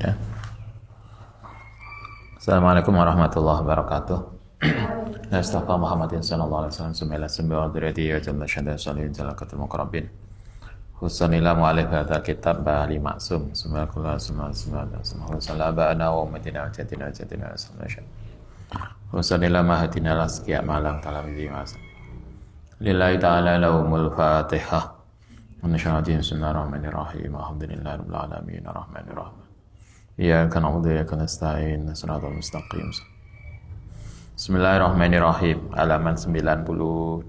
Ya. Assalamualaikum warahmatullahi wabarakatuh. Nastaghfir Muhammadin sallallahu alaihi wasallam summa wa dirati wa jalla syada salihin jalakatul muqarrabin. Husanila mu'alif hadha kitab ba'ali maksum Sumakullah Salaba'ana wa umatina wa jatina wa jatina wa sallallahu Husanila mahadina laskia malam talamidhi masa Lillahi ta'ala lahumul fatihah Wa nasha'adin bismillahirrahmanirrahim Alhamdulillahi rabbil alamin arrahmanirrahim Iyyaka na'budu wa iyyaka nasta'in Shiratal mustaqim Bismillahirrahmanirrahim Halaman 92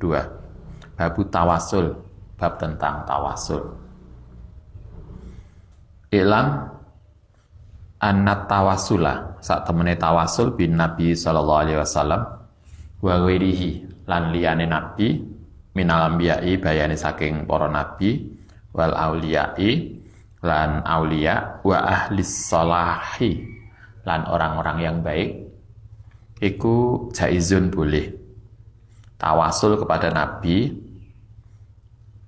Babu tawasul Bab tentang tawasul. Ilam annat tawasula saat temene tawasul bin Nabi sallallahu alaihi wasallam wa ghairihi lan liyane nabi minal anbiya'i bayane saking para nabi wal auliya'i lan aulia wa ahlis salahi lan orang-orang yang baik iku jaizun boleh tawasul kepada nabi.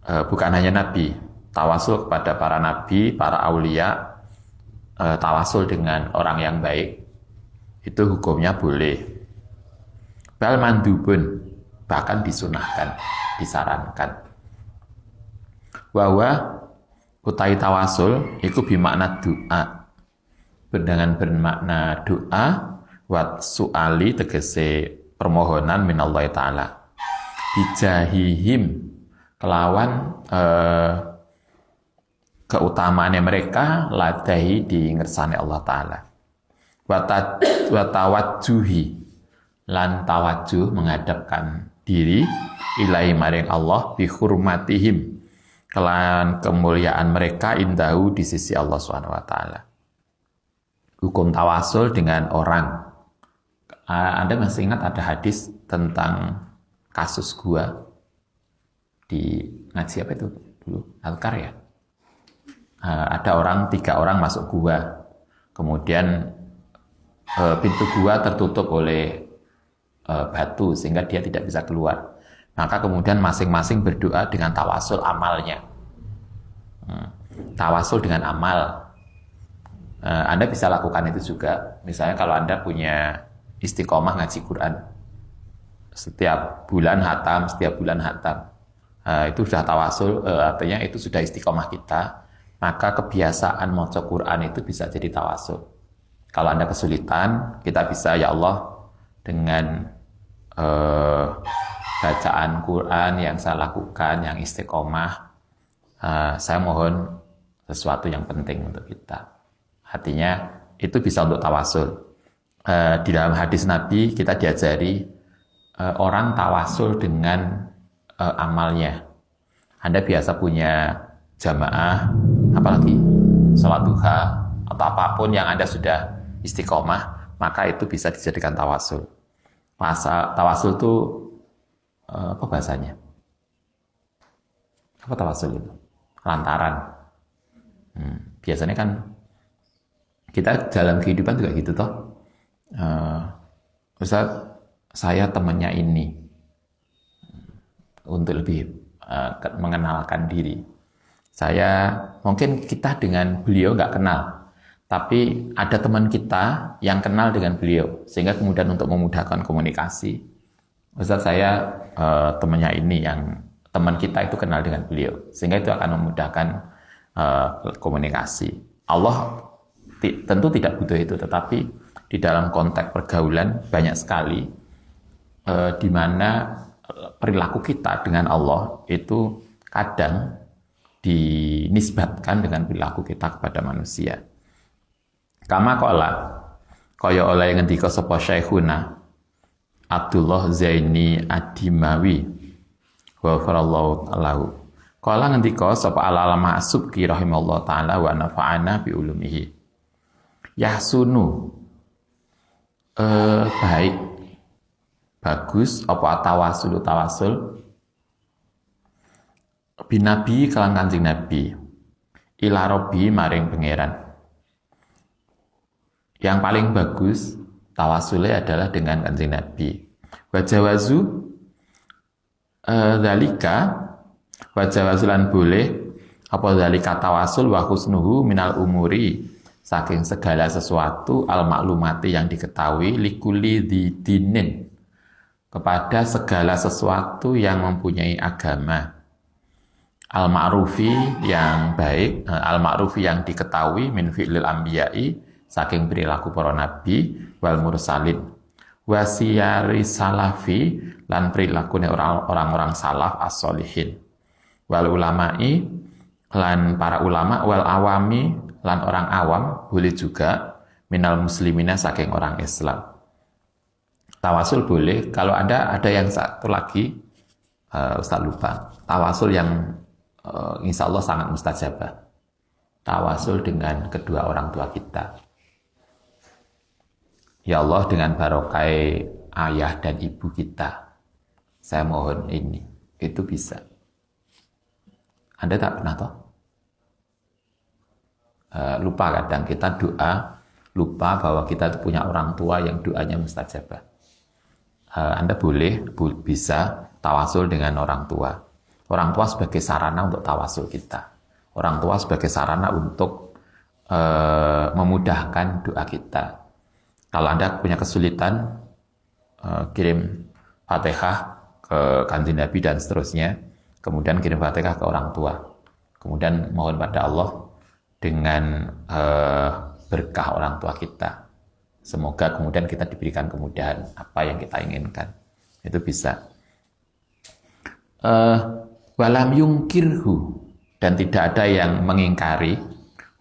Bukan hanya nabi, tawasul kepada para nabi, para aulia, tawasul dengan orang yang baik, itu hukumnya boleh. Bal mandubun, bahkan disunahkan, disarankan. Bahwa utai tawasul, itu bermakna doa. Dengan bermakna doa, wat su'ali tegese permohonan minallahi ta'ala. Bijahihim, kelawan keutamaannya mereka ladahi di ngersane Allah Ta'ala wa tawajjuhi lan tawajjuh menghadapkan diri ilahi maring Allah bi hurmatihim kelawan kemuliaan mereka indahu di sisi Allah Subhanahu wa taala. Hukum tawasul dengan orang. Anda masih ingat ada hadis tentang kasus gua di ngaji apa itu dulu Alkar ya, ada tiga orang masuk gua, kemudian pintu gua tertutup oleh batu sehingga dia tidak bisa keluar, maka kemudian masing-masing berdoa dengan tawasul amalnya, tawasul dengan amal. Anda bisa lakukan itu juga, misalnya kalau Anda punya istiqomah ngaji Quran setiap bulan hatam, itu sudah tawasul, artinya itu sudah istiqomah kita, maka kebiasaan maca Quran itu bisa jadi tawasul. Kalau Anda kesulitan, kita bisa, ya Allah, dengan bacaan Quran yang saya lakukan, yang istiqomah, saya mohon sesuatu yang penting untuk kita. Artinya, itu bisa untuk tawasul. Di dalam hadis Nabi, kita diajari orang tawasul dengan amalnya. Anda biasa punya jamaah, apalagi sholat duha atau apapun yang Anda sudah istiqomah, maka itu bisa dijadikan tawasul. Tawasul itu apa bahasanya? Apa tawasul itu? Lantaran. Biasanya kan kita dalam kehidupan juga gitu toh. Ustaz, saya temannya ini. Untuk lebih mengenalkan diri. Mungkin kita dengan beliau nggak kenal, tapi ada teman kita yang kenal dengan beliau, sehingga kemudian untuk memudahkan komunikasi, Ustaz, saya temannya ini, yang teman kita itu kenal dengan beliau, sehingga itu akan memudahkan komunikasi. Allah tentu tidak butuh itu, tetapi di dalam konteks pergaulan banyak sekali di mana perilaku kita dengan Allah itu kadang dinisbatkan dengan perilaku kita kepada manusia. Kama qala kaya oleh ngendika sapa Syekhuna Abdullah Zaini Ad-Dimawi wa farallahu lahu. Kala ngendika sapa Al-Alamah As-Subki rahimallahu taala wa nafa'ana bi ulumihi. Yahsunu baik bagus apa tawasul binabi kalang Kanjeng Nabi ila robbi maring pangeran. Yang paling bagus tawasulnya adalah dengan Kanjeng Nabi. Wajawazu dzalika wajawazulan boleh apa dzalika tawasul wa husnuhu minal umuri saking segala sesuatu al-maklumati yang diketahui likuli dinin kepada segala sesuatu yang mempunyai agama al-ma'rufi yang baik, al-ma'rufi yang diketahui min fi'lil anbiya'i saking perilaku para nabi wal mursalin wasiyari salafi lan perilaku orang-orang salaf as-solihin wal ulama'i lan para ulama wal awami lan orang awam boleh juga minal muslimina saking orang Islam. Tawasul boleh. Kalau ada yang satu lagi Ustaz lupa. Tawasul yang insya Allah sangat mustajabah. Tawasul dengan kedua orang tua kita. Ya Allah, dengan barokai ayah dan ibu kita, saya mohon ini. Itu bisa. Anda tak pernah toh? Lupa kadang kita doa, lupa bahwa kita punya orang tua yang doanya mustajabah. Anda bisa tawasul dengan orang tua. Orang tua sebagai sarana untuk tawasul kita. Orang tua sebagai sarana untuk memudahkan doa kita. Kalau Anda punya kesulitan, kirim Fatihah ke Kanjeng Nabi dan seterusnya. Kemudian kirim Fatihah ke orang tua. Kemudian mohon pada Allah dengan berkah orang tua kita. Semoga kemudian kita diberikan kemudahan apa yang kita inginkan. Itu bisa. Walam yungkirhu, dan tidak ada yang mengingkari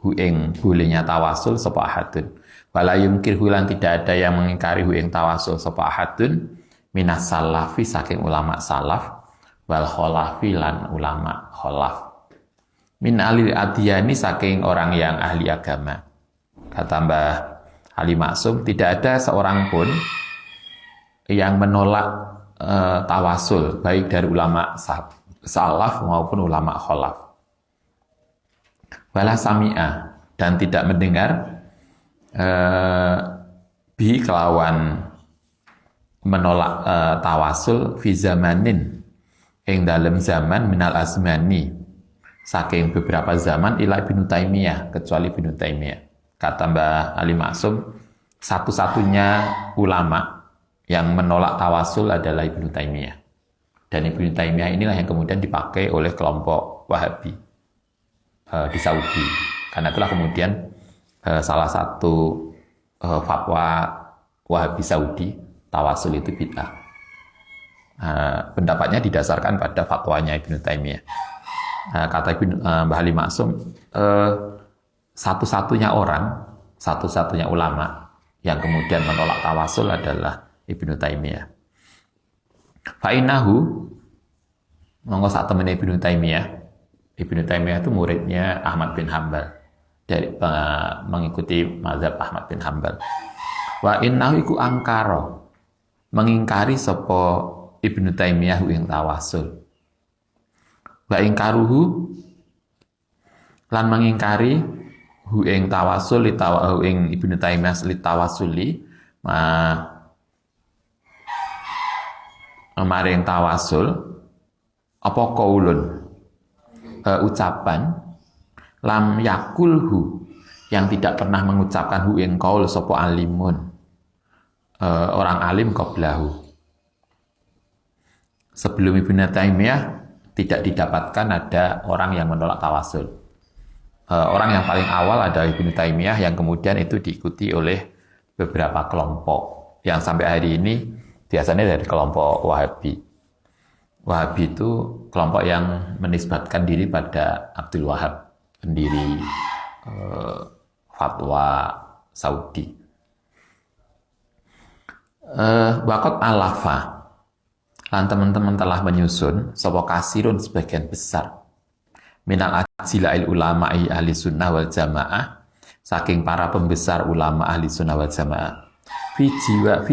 hu ing bolehnya tawasul sapa ahadun. Wala yungkirhu lan tidak ada yang mengingkari hu ing tawasul sapa ahadun minas salafi saking ulama salaf wal kholafi lan ulama kholaf. Min alil adiyani saking orang yang ahli agama. Kata Mbah Ali Maksum, tidak ada seorang pun yang menolak tawasul, baik dari ulama salaf maupun ulama kholaf. Wala sami'ah, dan tidak mendengar bi kelawan menolak tawasul fi zamanin ing dalam zaman minal azmani saking beberapa zaman ila Ibnu Taimiyah, kecuali Ibnu Taimiyah. Kata Mbah Ali Maksum, satu-satunya ulama yang menolak tawasul adalah Ibnu Taimiyah. Dan Ibnu Taimiyah inilah yang kemudian dipakai oleh kelompok Wahabi di Saudi. Karena itulah kemudian salah satu fatwa Wahabi Saudi, tawasul itu bid'ah. Pendapatnya didasarkan pada fatwanya Ibnu Taimiyah. Kata Mbah Ali Maksum, satu-satunya ulama yang kemudian menolak tawasul adalah Ibnu Taimiyah. Fa'inahu, monggo sak temene Ibnu Taimiyah. Ibnu Taimiyah itu muridnya Ahmad bin Hambal, dari mengikuti mazhab Ahmad bin Hambal. Wa innahu iku angkara, mengingkari sapa Ibnu Taimiyah ing tawasul. Wa ingkaruhu, lan mengingkari hu ing tawasul ing Ibnu Taimiyah li tawasuli maring tawasul apa qaulun ucapan lam yakulhu yang tidak pernah mengucapkan hu ing qaul sapa alimun orang alim qablahu. Sebelum Ibnu Taimiyah tidak didapatkan ada orang yang menolak tawasul. Orang yang paling awal adalah Ibnu Taimiyah, yang kemudian itu diikuti oleh beberapa kelompok yang sampai hari ini biasanya dari kelompok Wahabi. Wahabi itu kelompok yang menisbatkan diri pada Abdul Wahab, pendiri fatwa Saudi. Waqat alafa, lan teman-teman telah menyusun sapa kasirun sebagian besar minal ajila'il ulama'i ahli sunnah wal jamaah, saking para pembesar ulama ahli sunnah wal jamaah, fi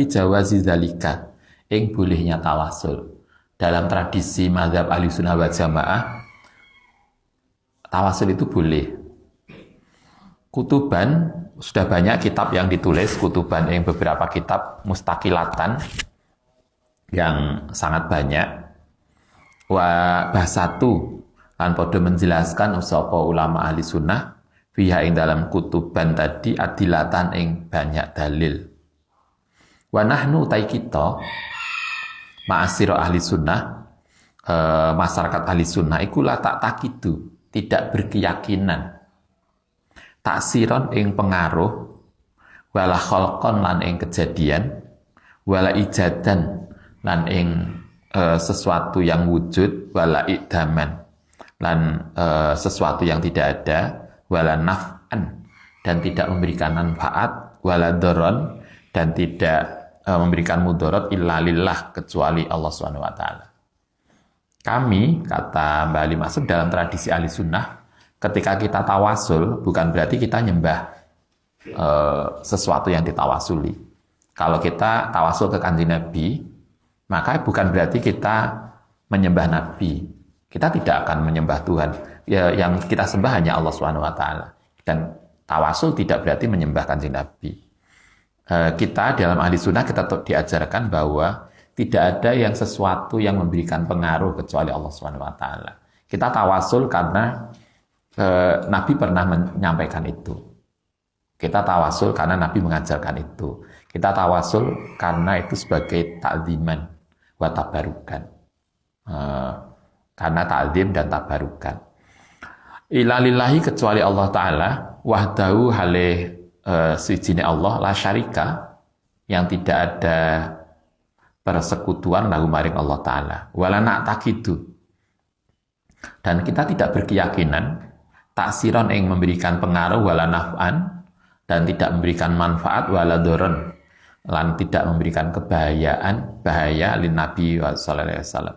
jawazi dzalika, ing bolehnya tawasul. Dalam tradisi mazhab ahli sunnah wal jamaah, tawasul itu boleh. Kutuban, sudah banyak kitab yang ditulis, kutuban yang beberapa kitab mustakilatan yang sangat banyak. Wa bahsatu, lan podo menjelaskan sapa ulama ahli sunnah fiha ing dalam kutuban tadi adilatan ing banyak dalil. Wa nahnu tai kita ma'asira ahli sunnah, masyarakat ahli sunnah iku la tak takidu, tidak berkeyakinan taksiron ing pengaruh wala kholqon lan ing kejadian wala ijadan lan ing sesuatu yang wujud wala idaman lan sesuatu yang tidak ada wala naf'an dan tidak memberikan manfaat wala doron dan tidak memberikan mudarat illa lillah kecuali Allah Subhanahu wa taala. Kami, kata Mbak Ali Maksud, dalam tradisi ahli sunnah, ketika kita tawasul bukan berarti kita nyembah sesuatu yang ditawasuli. Kalau kita tawasul ke kanjeng Nabi, maka bukan berarti kita menyembah Nabi. Kita tidak akan menyembah Tuhan. Ya, yang kita sembah hanya Allah Subhanahu wa taala. Dan tawasul tidak berarti menyembah kanjeng Nabi. Kita dalam ahli sunnah kita diajarkan bahwa tidak ada yang sesuatu yang memberikan pengaruh kecuali Allah Subhanahu wa taala. Kita tawasul karena Nabi pernah menyampaikan itu. Kita tawasul karena Nabi mengajarkan itu. Kita tawasul karena itu sebagai ta'ziman wa tabarukan. Karena ta'zim dan tabarukan. Ila lillahi kecuali Allah taala wahdahu halih sijine Allah la syarika yang tidak ada persekutuan lahu maring Allah taala wala na'taqidu dan kita tidak berkeyakinan taksiron yang memberikan pengaruh wala naf'an dan tidak memberikan manfaat wala doron lan tidak memberikan bahaya lin Nabi sallallahu alaihi wasallam.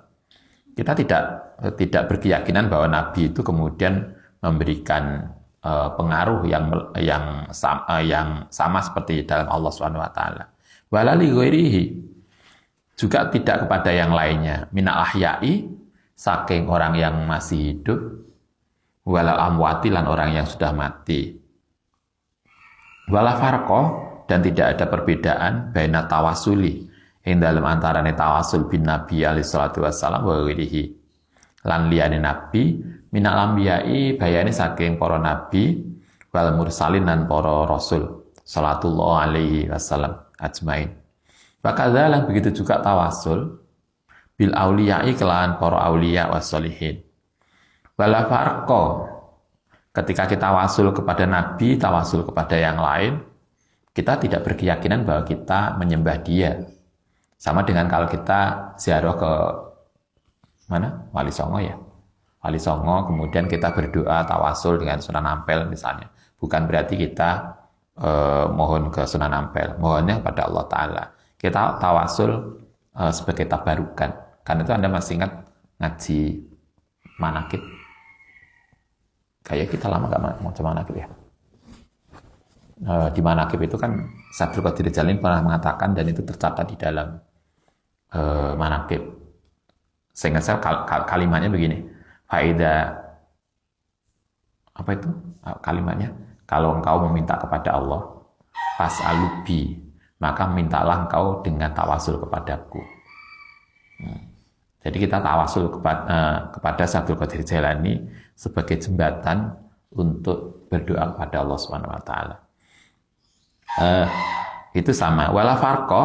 Kita tidak berkeyakinan bahwa Nabi itu kemudian memberikan pengaruh yang sama seperti dalam Allah Subhanahu wa taala. Wala li ghairihi juga tidak kepada yang lainnya. Minal ahya'i saking orang yang masih hidup wala amwati lan orang yang sudah mati. Wala farqo dan tidak ada perbedaan baina tawasuli ing dalam antarane tawasul bin Nabi alaihi salatu wassalam wa ghairihi lan liyane Nabi minal ambiyai bayane saking para nabi wal mursalin dan para rasul sallallahu alaihi wasallam ajmain. Bakadzalah begitu juga tawasul bil auliyai kelawan para aulia wassolihin. Wala farqa ketika kita tawasul kepada nabi, tawasul kepada yang lain, kita tidak berkeyakinan bahwa kita menyembah dia. Sama dengan kalau kita ziarah ke mana? Wali Songo ya. Wali Songo, kemudian kita berdoa tawasul dengan Sunan Ampel misalnya. Bukan berarti kita mohon ke Sunan Ampel, mohonnya kepada Allah Ta'ala. Kita tawasul sebagai tabarukan. Karena itu Anda masih ingat ngaji manakib. Kayak kita lama gak mau coba manakib ya. Di manakib itu kan Syekh Abdul Qadir Jalani pernah mengatakan dan itu tercatat di dalam manakib. Sehingga saya kalimatnya begini. Faida apa itu kalimatnya? Kalau engkau meminta kepada Allah, fas'alubi, maka mintalah engkau dengan tawasul kepadaku. Jadi kita tawasul kepada Syekh Abdul Qadir Jalani sebagai jembatan untuk berdoa kepada Allah Subhanahu wa taala. Itu sama wala farqa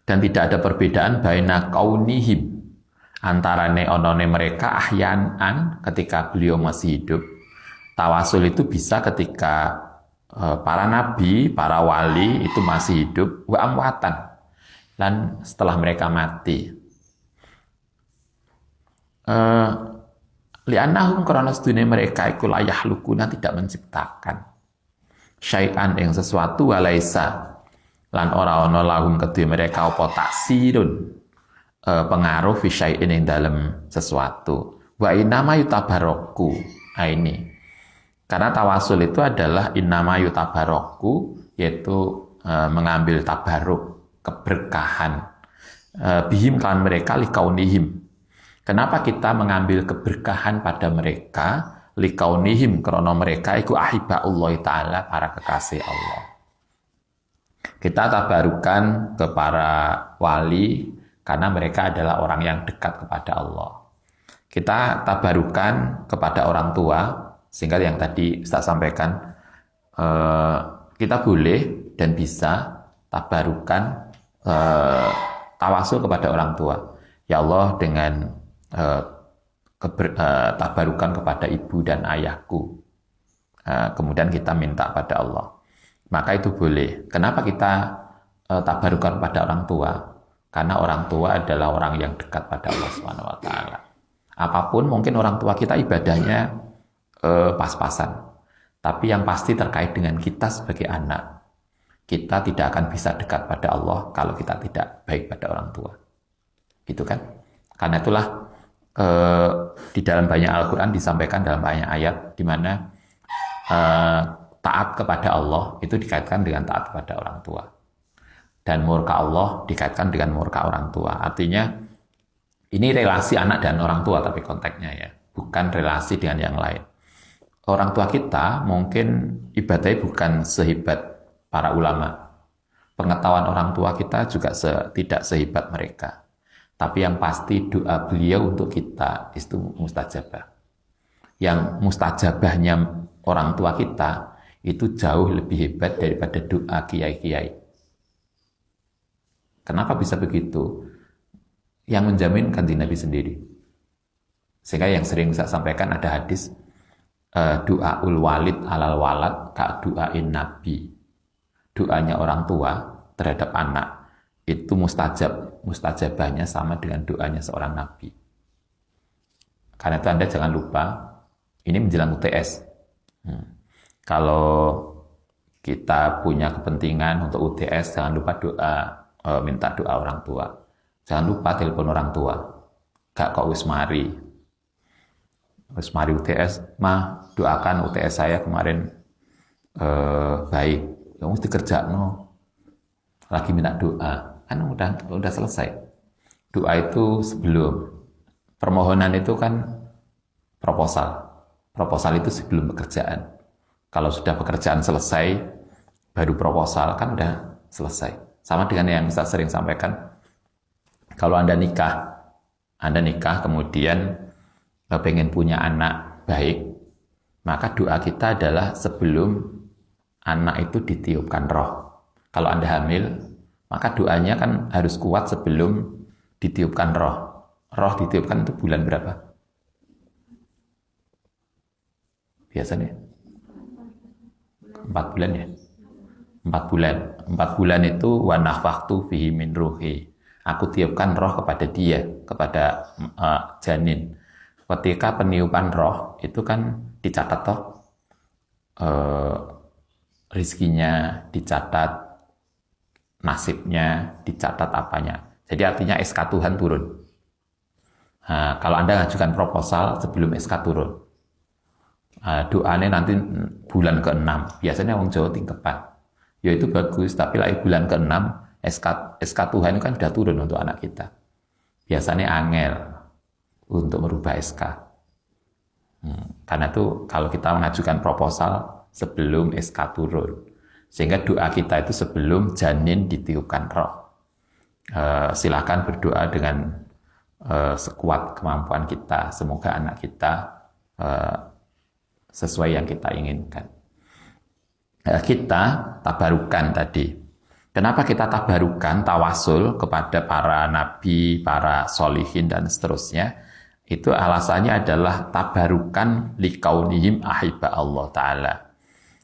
dan tidak ada perbedaan baina kaunihim antara onone mereka ahyanan ketika beliau masih hidup. Tawasul itu bisa ketika para nabi, para wali itu masih hidup, wa amwatan, dan setelah mereka mati. Li'annahum karena sedunia mereka iku la yahlukuna tidak menciptakan syai'an yang sesuatu walaisa lan ora ana lahum kedue mereka apa taksirun pengaruh fi syai'in yang dalam sesuatu wa innama yutabarraku. Ini karena tawasul itu adalah innama yutabarraku, yaitu mengambil tabarruk, keberkahan bihim kan mereka likaunihim. Kenapa kita mengambil keberkahan pada mereka? Likaunihim, karena mereka itu ahibbaullah ta'ala, para kekasih Allah. Kita tabarukan ke para wali karena mereka adalah orang yang dekat kepada Allah. Kita tabarukan kepada orang tua Sehingga yang tadi Ustaz sampaikan, kita boleh dan bisa tabarukan, tawasul kepada orang tua. Ya Allah, dengan tabarukan kepada ibu dan ayahku, kemudian kita minta pada Allah, maka itu boleh. Kenapa kita tabarukan pada orang tua? Karena orang tua adalah orang yang dekat pada Allah Subhanahu wa taala. Apapun mungkin orang tua kita ibadahnya pas-pasan, tapi yang pasti terkait dengan kita sebagai anak, kita tidak akan bisa dekat pada Allah kalau kita tidak baik pada orang tua. Gitu kan? Karena itulah di dalam banyak Al-Quran disampaikan dalam banyak ayat di mana taat kepada Allah itu dikaitkan dengan taat kepada orang tua. Dan murka Allah dikaitkan dengan murka orang tua. Artinya ini relasi anak dan orang tua tapi konteksnya ya, bukan relasi dengan yang lain. Orang tua kita mungkin ibadahnya bukan sehebat para ulama. Pengetahuan orang tua kita juga tidak sehebat mereka. Tapi yang pasti doa beliau untuk kita itu mustajabah. Yang mustajabahnya orang tua kita itu jauh lebih hebat daripada doa kiai-kiai. Kenapa bisa begitu? Yang menjamin Kanjeng Nabi sendiri. Sehingga yang sering saya sampaikan ada hadis, doaul walid alal walad ka doain nabi. Doanya orang tua terhadap anak itu mustajabahnya sama dengan doanya seorang nabi. Karena itu Anda jangan lupa, ini menjelang UTS. Kalau kita punya kepentingan untuk UTS, jangan lupa minta doa orang tua. Jangan lupa telepon orang tua. Kak, kok wis mari UTS, mah doakan UTS saya kemarin baik. Ya mesti kerja lagi minta doa, kan udah selesai. Doa itu sebelum, permohonan itu kan proposal itu sebelum pekerjaan. Kalau sudah pekerjaan selesai baru proposal, kan udah selesai. Sama dengan yang saya sering sampaikan, kalau Anda nikah kemudian pengen punya anak baik, maka doa kita adalah sebelum anak itu ditiupkan roh. Kalau Anda hamil, maka doanya kan harus kuat sebelum ditiupkan roh. Roh ditiupkan itu bulan berapa? Biasanya 4 bulan ya? 4 bulan. 4 bulan itu wa nafakhtu fihi min ruhi. Aku tiupkan roh kepada dia, kepada janin. Ketika peniupan roh itu kan dicatat toh, rizkinya dicatat, nasibnya dicatat apanya. Jadi artinya SK Tuhan turun. Nah, kalau Anda ngajukan proposal sebelum SK turun, doanya nanti bulan ke-6. Biasanya orang Jawa tingkepan. Ya itu bagus, tapi lagi bulan ke-6 SK Tuhan kan sudah turun untuk anak kita. Biasanya angel untuk merubah SK. Karena itu kalau kita mengajukan proposal sebelum SK turun, sehingga doa kita itu sebelum janin ditiupkan roh. Silakan berdoa dengan sekuat kemampuan kita. Semoga anak kita sesuai yang kita inginkan. Kita tabarukan tadi. Kenapa kita tabarukan, tawasul kepada para nabi, para solihin dan seterusnya? Itu alasannya adalah tabarukan likaunihim ahibba Allah Ta'ala.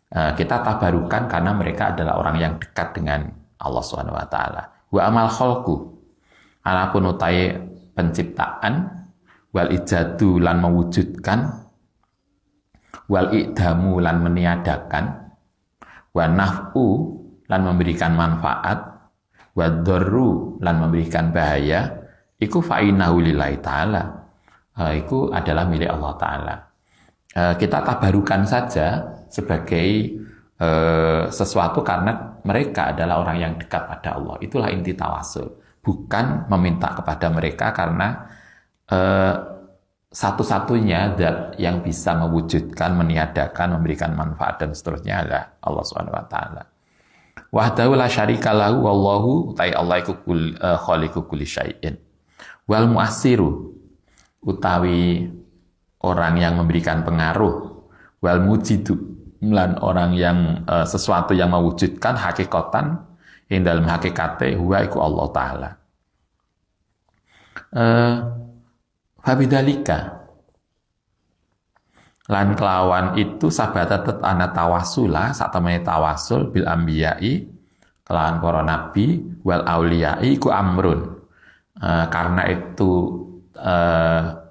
Kita tabarukan karena mereka adalah orang yang dekat dengan Allah Subhanahu wa taala. Wa amal khalqu, anapun utai penciptaan, wal ijadu lan mewujudkan, wal i'damu lan meniadakan, wa naf'u lan memberikan manfaat, wa dharru lan memberikan bahaya, iku fa'inahu lillahi ta'ala. Itu adalah milik Allah Ta'ala. Kita tabarukan saja sebagai sesuatu karena mereka adalah orang yang dekat pada Allah. Itulah inti tawasul. Bukan meminta kepada mereka karena satu-satunya zat yang bisa mewujudkan, meniadakan, memberikan manfaat dan seterusnya adalah Allah Subhanahu wa taala. Wahdahu la syarika lahu wallahu ta'ala Allah iku khaliqu kulli syai'in. Wal mu'assiru utawi orang yang memberikan pengaruh, wal mujidu lan orang yang sesuatu yang mewujudkan hakikatan yang dalam hakikate huwa iku Allah taala. Fabidalika lan kelawan itu sabatatet ana tawasula satemene tawasul bil ambiyai kelawan para nabi wal auliyai iku amrun. Karena itu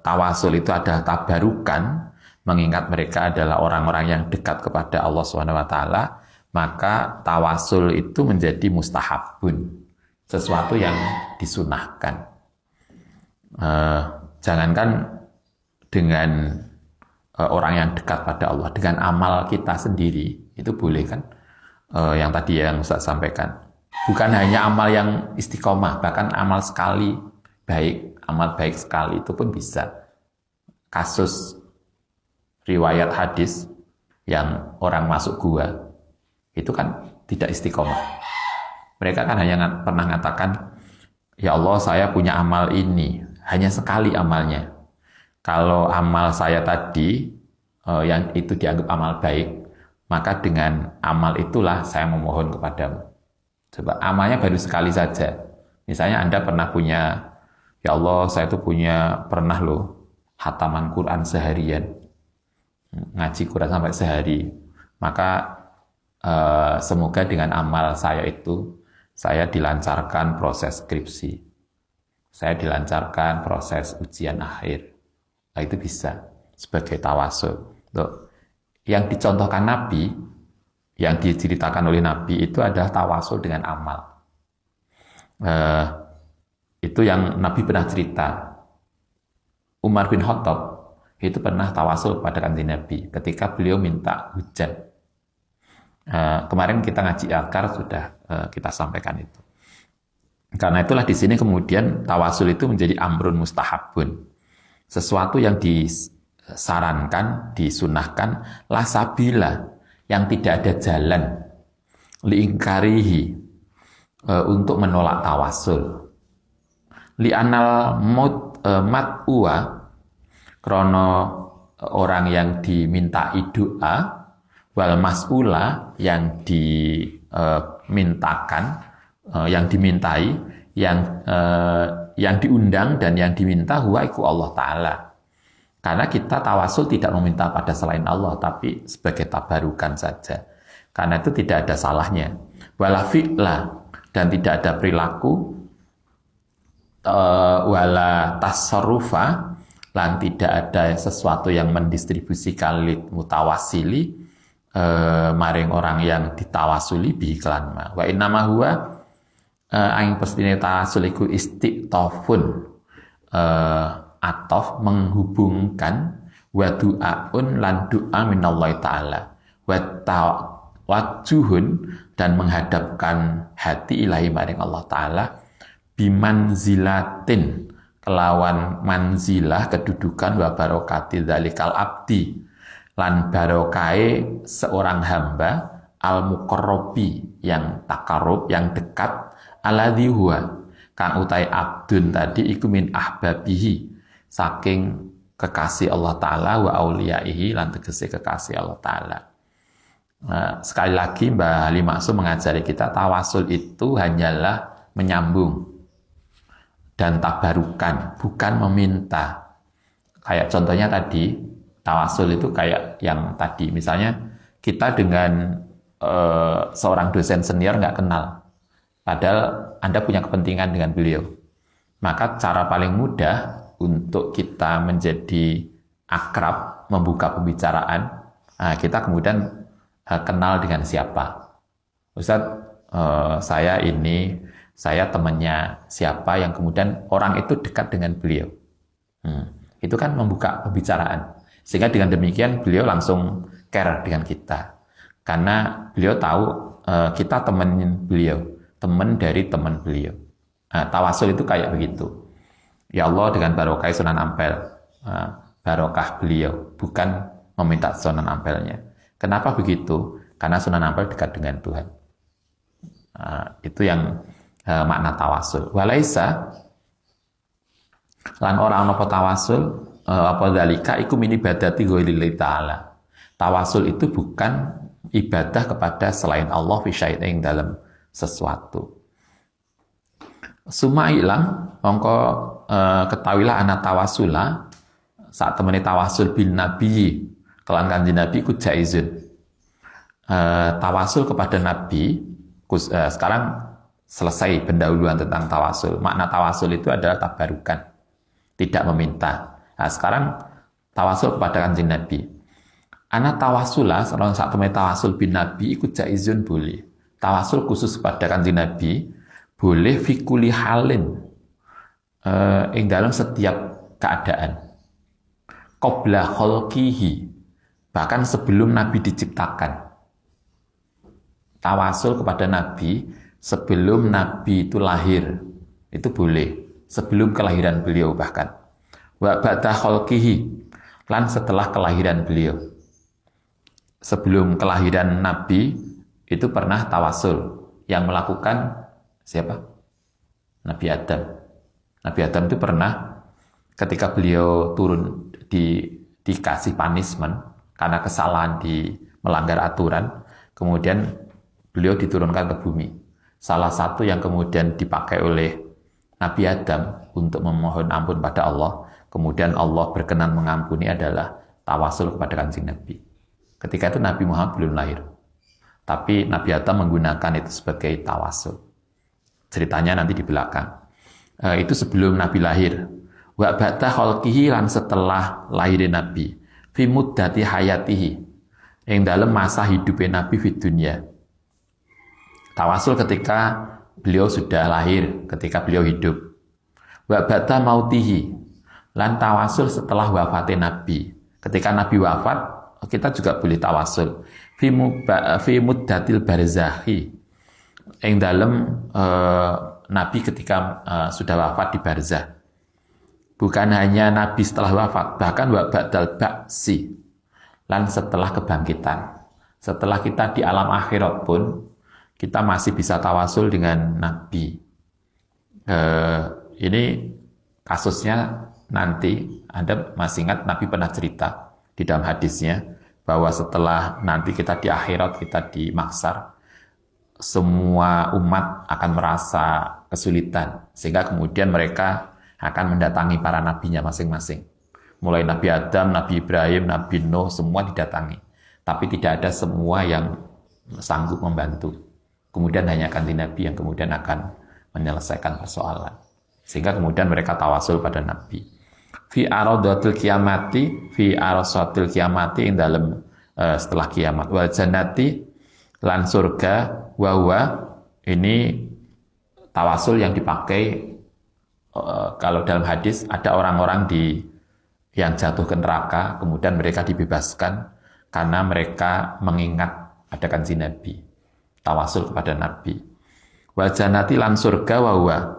tawasul itu adalah tabarukan, mengingat mereka adalah orang-orang yang dekat kepada Allah SWT, maka tawasul itu menjadi mustahabun, sesuatu yang disunahkan. Jangankan dengan orang yang dekat pada Allah, dengan amal kita sendiri itu boleh kan? Yang tadi yang Ustaz sampaikan, bukan hanya amal yang istiqomah, bahkan amal sekali baik, amal baik sekali itu pun bisa. Kasus riwayat hadis yang orang masuk gua itu kan tidak istiqomah. Mereka kan hanya pernah mengatakan, ya Allah saya punya amal ini, hanya sekali amalnya. Kalau amal saya tadi yang itu dianggap amal baik, maka dengan amal itulah saya memohon kepadamu. Coba amalnya baru sekali saja. Misalnya Anda pernah punya, ya Allah saya itu pernah loh khataman Quran seharian, ngaji Quran sampai sehari. Maka semoga dengan amal saya itu saya dilancarkan proses skripsi, saya dilancarkan proses ujian akhir. Nah, itu bisa sebagai tawasul. Tuh. Yang dicontohkan Nabi, yang diceritakan oleh Nabi itu adalah tawasul dengan amal. Itu yang Nabi pernah cerita. Umar bin Khattab itu pernah tawasul pada kanjeng Nabi ketika beliau minta hujan. Kemarin kita ngaji akar sudah kita sampaikan itu. Karena itulah di sini kemudian tawasul itu menjadi amrun mustahabun, sesuatu yang disarankan, disunahkan, la sabila, yang tidak ada jalan, liingkarihi, untuk menolak tawasul, li'anal mat'uwa, krono orang yang dimintai doa, wal mas'ula yang dimintakan, yang dimintai, yang diundang dan yang diminta huwa iku Allah Ta'ala. Karena kita tawasul tidak meminta pada selain Allah, tapi sebagai tabarukan saja. Karena itu tidak ada salahnya. Wala fi'la, dan tidak ada perilaku, wala tasarrufa, lan tidak ada sesuatu yang mendistribusikan lid mutawasili, maring orang yang ditawasuli bihiklan ma. Wa innama huwa aing pestine tawasul iku istiqtafun, atof menghubungkan, wa du'aun lan doa minallahi ta'ala, wa juhun dan menghadapkan hati ilahi maring Allah ta'ala, bimanzilatin kelawan manzilah kedudukan, wa barokati dzalikal abdi lan barokai seorang hamba, al muqarrabi yang takarub, yang dekat, alladzi huwa kang utai abdun tadi iku min ahbabihi, saking kekasih Allah Ta'ala, wa auliyaihi lan tegese kekasih Allah Ta'ala. Sekali lagi Mbah Ali Maksum mengajari kita tawasul itu hanyalah menyambung dan tabarukan, bukan meminta. Kayak contohnya tadi, tawasul itu kayak yang tadi, misalnya kita dengan seorang dosen senior nggak kenal, padahal Anda punya kepentingan dengan beliau. Maka cara paling mudah untuk kita menjadi akrab, membuka pembicaraan, kita kemudian kenal dengan siapa. Ustadz, saya temannya siapa yang kemudian orang itu dekat dengan beliau. Itu kan membuka pembicaraan. Sehingga dengan demikian beliau langsung care dengan kita. Karena beliau tahu kita teman beliau, teman dari teman beliau. Tawasul itu kayak begitu. Ya Allah dengan barokah Sunan Ampel, barokah beliau, bukan meminta Sunan Ampelnya. Kenapa begitu? Karena Sunan Ampel dekat dengan Tuhan. Itu yang makna tawasul. Walaisa lan orang nopo tawasul apa dalika iku min ibadati ghairillahi ta'ala. Tawasul itu bukan ibadah kepada selain Allah fi syai'in dalam sesuatu. Suma ilang mongko ketahuilah ana tawasula saat temani tawasul bin nabi kelan kanjeng Nabi ku jaizun. Tawasul kepada Nabi sekarang selesai pendahuluan tentang tawasul. Makna tawasul itu adalah tabarukan, tidak meminta. Nah, sekarang tawasul kepada kanjeng Nabi. Ana tawasula saat temani tawasul bin nabi ikut jaizun boleh. Tawasul khusus kepada kanjeng Nabi boleh fikuli halin ing dalam setiap keadaan. Qabla khalqihi, bahkan sebelum Nabi diciptakan. Tawasul kepada Nabi sebelum Nabi itu lahir, itu boleh. Sebelum kelahiran beliau bahkan. Wa ba'da khalqihi, lan setelah kelahiran beliau. Sebelum kelahiran Nabi itu pernah tawasul. Yang melakukan siapa? Nabi Adam. Nabi Adam itu pernah ketika beliau turun dikasih punishment karena kesalahan di melanggar aturan, kemudian beliau diturunkan ke bumi. Salah satu yang kemudian dipakai oleh Nabi Adam untuk memohon ampun pada Allah, kemudian Allah berkenan mengampuni adalah tawasul kepada kanjeng Nabi. Ketika itu Nabi Muhammad belum lahir, tapi Nabi Adam menggunakan itu sebagai tawasul. Ceritanya nanti di belakang. Itu sebelum Nabi lahir. Wa ba'da khalqihi, lan setelah lahirin Nabi. Fi muddati hayatihi, yang dalam masa hidupnya Nabi di dunia. Tawasul ketika beliau sudah lahir, ketika beliau hidup. Wa ba'da mautihi, lan tawasul setelah wafatnya Nabi. Ketika Nabi wafat, kita juga boleh tawasul. Fi muddatil barzakhi, yang dalam Nabi ketika sudah wafat di barzah. Bukan hanya Nabi setelah wafat, bahkan wa ba'dal ba'si, lan setelah kebangkitan. Setelah kita di alam akhirat pun kita masih bisa tawasul dengan Nabi. Ini kasusnya nanti, Anda masih ingat Nabi pernah cerita di dalam hadisnya bahwa setelah nanti kita di akhirat, kita di mahsyar, semua umat akan merasa kesulitan, sehingga kemudian mereka akan mendatangi para nabinya masing-masing. Mulai Nabi Adam, Nabi Ibrahim, Nabi Nuh, semua didatangi. Tapi tidak ada semua yang sanggup membantu. Kemudian hanya kanjeng Nabi yang kemudian akan menyelesaikan persoalan. Sehingga kemudian mereka tawasul pada Nabi. Fi aradatil kiamati, fi arasatil kiamati, yang dalam setelah kiamat. Wal jannati, lan surga, wa ini tawasul yang dipakai kalau dalam hadis ada orang-orang yang jatuh ke neraka, kemudian mereka dibebaskan karena mereka mengingat ada kanjeng Nabi, tawasul kepada Nabi. Wal jannati, lan surga, wa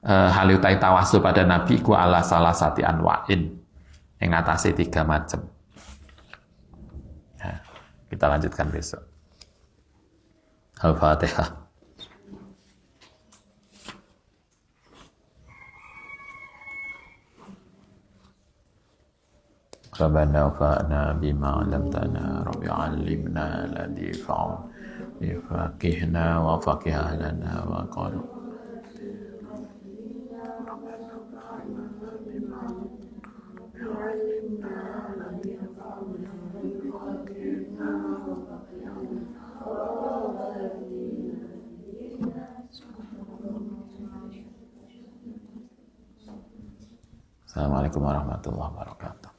haliutai tawasul pada Nabi ku ala salah sati anwa'in, yang atasnya 3 macam. Nah, kita lanjutkan besok. Al-Fatihah. Rabbana fa'na bima 'allamtana, Rabbi 'allimna alladhi yanfa'una, faqihna wa faqih lana wa qalu. Assalamualaikum warahmatullahi wabarakatuh.